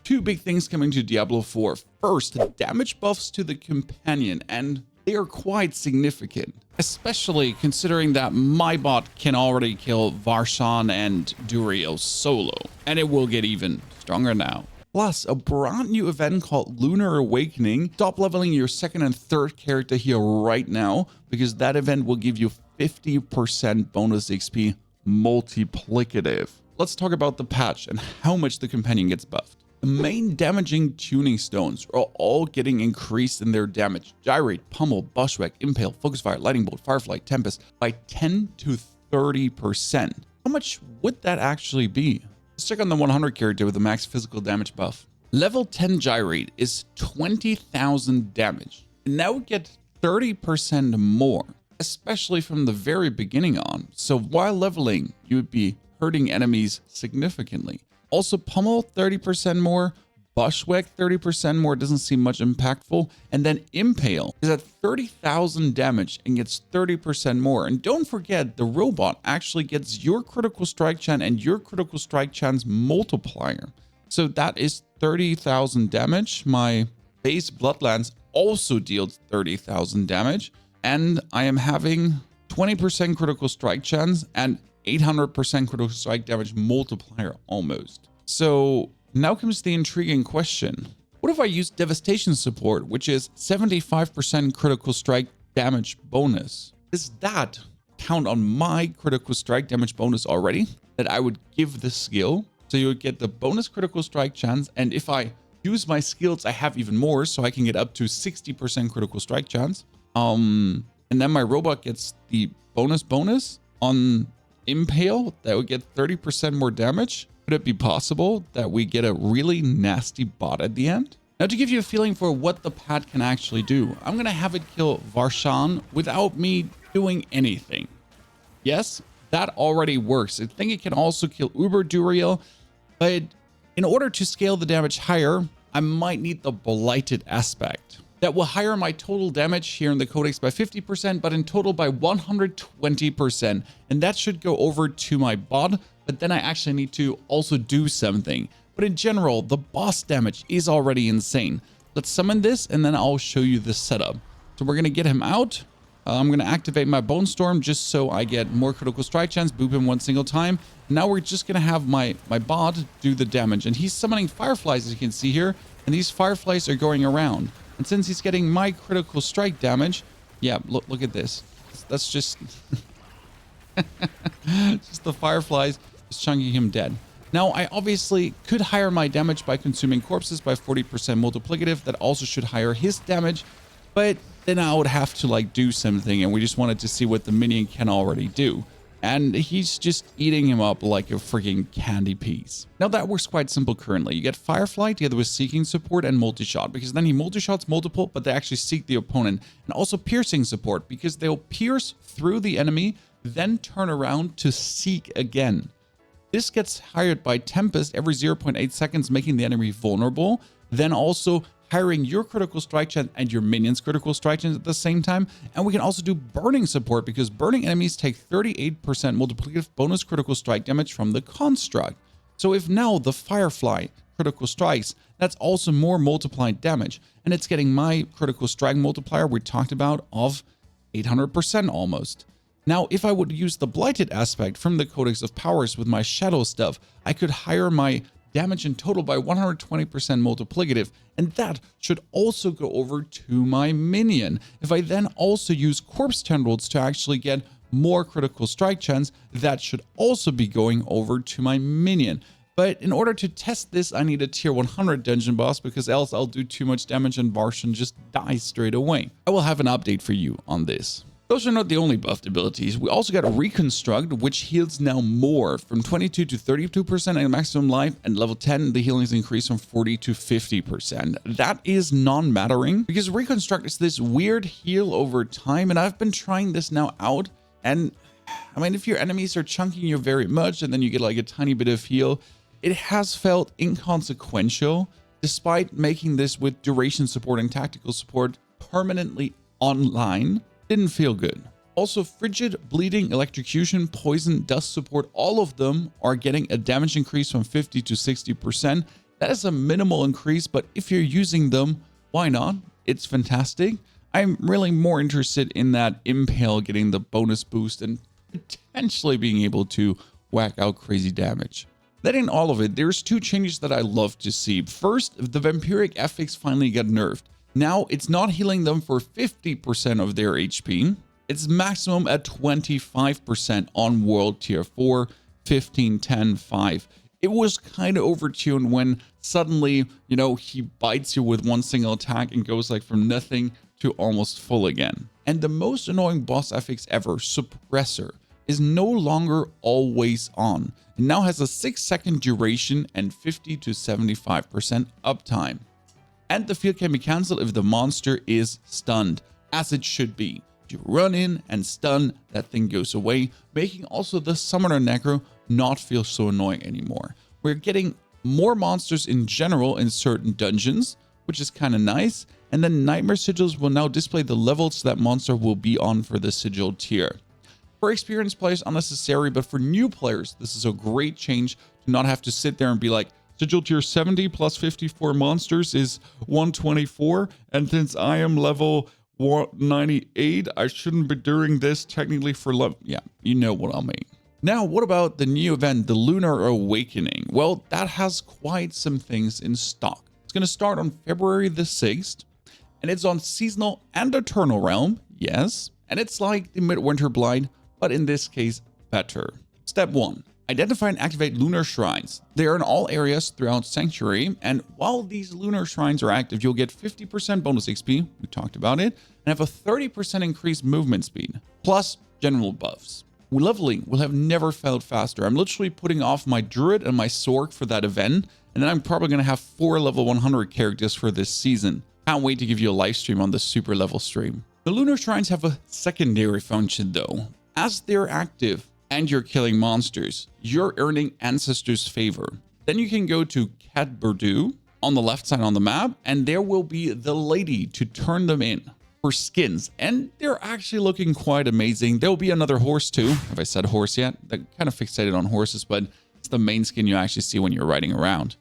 Two big things coming to Diablo 4. First, damage buffs to the companion, and they are quite significant, especially considering that my bot can already kill Varshan and Duriel solo, and it will get even stronger now. Plus, a brand new event called Lunar Awakening. Stop leveling your second and third character here right now, because that event will give you 50% bonus XP multiplicative. Let's talk about the patch and how much the companion gets buffed. The main damaging tuning stones are all getting increased in their damage. Gyrate, Pummel, Bushwhack, Impale, Focus Fire, Lightning Bolt, Firefly, Tempest by 10 to 30%. How much would that actually be? Let's check on the 100 character with the max physical damage buff. Level 10 Gyrate is 20,000 damage. And now we get 30% more, especially from the very beginning on. So while leveling, you would be hurting enemies significantly. Also, Pummel 30% more, Bushwhack 30% more, doesn't seem much impactful, and then Impale is at 30,000 damage and gets 30% more. And don't forget, the robot actually gets your critical strike chance and your critical strike chance multiplier. So that is 30,000 damage. My base Bloodlands also deals 30,000 damage, and I am having 20% critical strike chance and 800% critical strike damage multiplier almost. So now comes the intriguing question. What if I use devastation support, which is 75% critical strike damage bonus? Does that count on my critical strike damage bonus already that I would give the skill? So you would get the bonus critical strike chance, and if I use my skills, I have even more, so I can get up to 60% critical strike chance. And then my robot gets the bonus on Impale, that would get 30% more damage. Could it be possible that we get a really nasty bot at the end? Now, to give you a feeling for what the pad can actually do, I'm going to have it kill Varshan without me doing anything. Yes, that already works. I think it can also kill Uber Duriel, but in order to scale the damage higher, I might need the blighted aspect. That will higher my total damage here in the codex by 50%, but in total by 120%. And that should go over to my bot, but then I actually need to also do something. But in general, the boss damage is already insane. Let's summon this, and then I'll show you the setup. So we're going to get him out. I'm going to activate my Bone Storm just so I get more critical strike chance, boop him one single time. Now we're just going to have my bot do the damage. And he's summoning fireflies, as you can see here. And these fireflies are going around. And since he's getting my critical strike damage, yeah, look at this. That's just just the fireflies just chunking him dead. Now, I obviously could higher my damage by consuming corpses by 40% multiplicative. That also should higher his damage, but then I would have to like do something, and we just wanted to see what the minion can already do. And he's just eating him up like a freaking candy piece. Now that works quite simple currently. You get Firefly together with Seeking support and Multi-Shot, because then he multi-shots multiple, but they actually seek the opponent. And also Piercing support, because they'll pierce through the enemy, then turn around to seek again. This gets hired by Tempest every 0.8 seconds, making the enemy vulnerable. Then also hiring your critical strike chance and your minions' critical strike chance at the same time. And we can also do burning support, because burning enemies take 38% multiplicative bonus critical strike damage from the construct. So if now the Firefly critical strikes, that's also more multiplied damage. And it's getting my critical strike multiplier we talked about of 800% almost. Now, if I would use the blighted aspect from the Codex of Powers with my shadow stuff, I could higher my damage in total by 120% multiplicative, and that should also go over to my minion. If I then also use corpse tendrils to actually get more critical strike chance, that should also be going over to my minion. But in order to test this, I need a tier 100 dungeon boss, because else I'll do too much damage and Varshan just dies straight away. I will have an update for you on this. Those are not the only buffed abilities. We also got Reconstruct, which heals now more, from 22 to 32% at maximum life, and level 10, the healing is increased from 40 to 50%. That is non-mattering, because Reconstruct is this weird heal over time, and I've been trying this now out, and I mean, if your enemies are chunking you very much, and then you get like a tiny bit of heal, it has felt inconsequential, despite making this with duration support and tactical support permanently online. Didn't feel good. Also, Frigid, Bleeding, Electrocution, Poison, Dust support, all of them are getting a damage increase from 50 to 60%. That is a minimal increase, but if you're using them, why not? It's fantastic. I'm really more interested in that Impale getting the bonus boost and potentially being able to whack out crazy damage. That ain't all of it. There's two changes that I love to see. First, the Vampiric Affix finally got nerfed. Now it's not healing them for 50% of their HP. It's maximum at 25% on World Tier 4, 15, 10, 5. It was kind of overtuned when suddenly, he bites you with one single attack and goes like from nothing to almost full again. And the most annoying boss affix ever, Suppressor, is no longer always on. It now has a 6-second duration and 50 to 75% uptime. And the field can be cancelled if the monster is stunned, as it should be. You run in and stun, that thing goes away, making also the Summoner Necro not feel so annoying anymore. We're getting more monsters in general in certain dungeons, which is kind of nice. And then Nightmare Sigils will now display the levels that monster will be on for the Sigil tier. For experienced players, unnecessary, but for new players, this is a great change to not have to sit there and be like, Sigil tier 70 plus 54 monsters is 124, and since I am level 198, I shouldn't be doing this technically for level. Yeah, you know what I mean. Now, what about the new event, the Lunar Awakening? Well, that has quite some things in stock. It's going to start on February the 6th, and it's on Seasonal and Eternal Realm, yes, and it's like the Midwinter Blight, but in this case, better. Step 1. Identify and activate lunar shrines. They are in all areas throughout Sanctuary, and while these lunar shrines are active, you'll get 50% bonus XP, we talked about it, and have a 30% increased movement speed, plus general buffs. Leveling will have never felt faster. I'm literally putting off my Druid and my Sork for that event, and then I'm probably going to have 4 level 100 characters for this season. Can't wait to give you a live stream on the super level stream. The lunar shrines have a secondary function though. As they're active, and you're killing monsters, you're earning Ancestors' Favor. Then you can go to Cat Bordeaux on the left side on the map, and there will be the lady to turn them in for skins. And they're actually looking quite amazing. There'll be another horse too. Have I said horse yet? That kind of fixated on horses, but it's the main skin you actually see when you're riding around.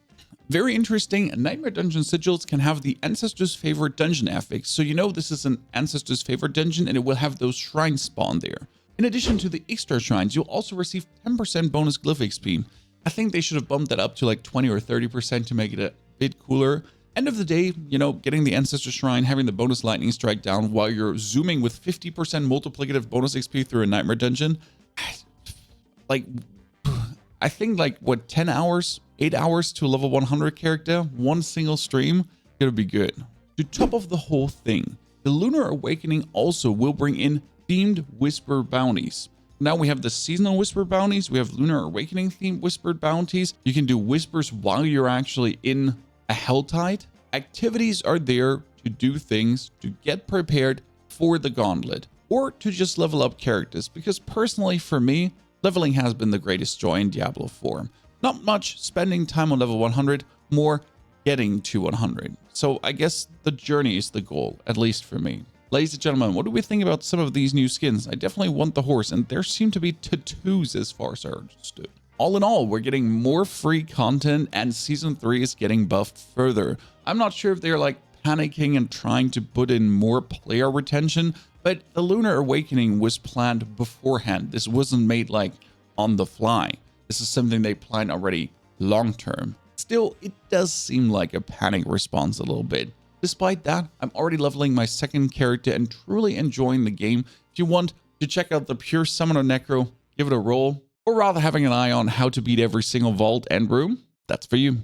Very interesting, Nightmare Dungeon Sigils can have the Ancestors' Favorite Dungeon affix. So this is an Ancestors' Favorite Dungeon, and it will have those shrines spawn there. In addition to the extra shrines, you'll also receive 10% bonus glyph XP. I think they should have bumped that up to like 20 or 30% to make it a bit cooler. End of the day, getting the Ancestor Shrine, having the bonus lightning strike down while you're zooming with 50% multiplicative bonus XP through a Nightmare Dungeon. I think 10 hours, 8 hours to a level 100 character, one single stream, it'll be good. To top off the whole thing, the Lunar Awakening also will bring in themed Whisper bounties. Now we have the seasonal Whisper bounties. We have Lunar Awakening themed Whispered bounties. You can do whispers while you're actually in a Helltide. Activities are there to do things to get prepared for the Gauntlet or to just level up characters, because personally for me, leveling has been the greatest joy in Diablo 4. Not much spending time on level 100, more getting to 100. So I guess the journey is the goal, at least for me. Ladies and gentlemen, what do we think about some of these new skins? I definitely want the horse, and there seem to be tattoos as far as I understood. All in all, we're getting more free content, and Season 3 is getting buffed further. I'm not sure if they're panicking and trying to put in more player retention, but the Lunar Awakening was planned beforehand. This wasn't made on the fly. This is something they planned already long term. Still, it does seem like a panic response a little bit. Despite that, I'm already leveling my second character and truly enjoying the game. If you want to check out the pure Summoner Necro, give it a roll, or rather having an eye on how to beat every single vault and room, that's for you.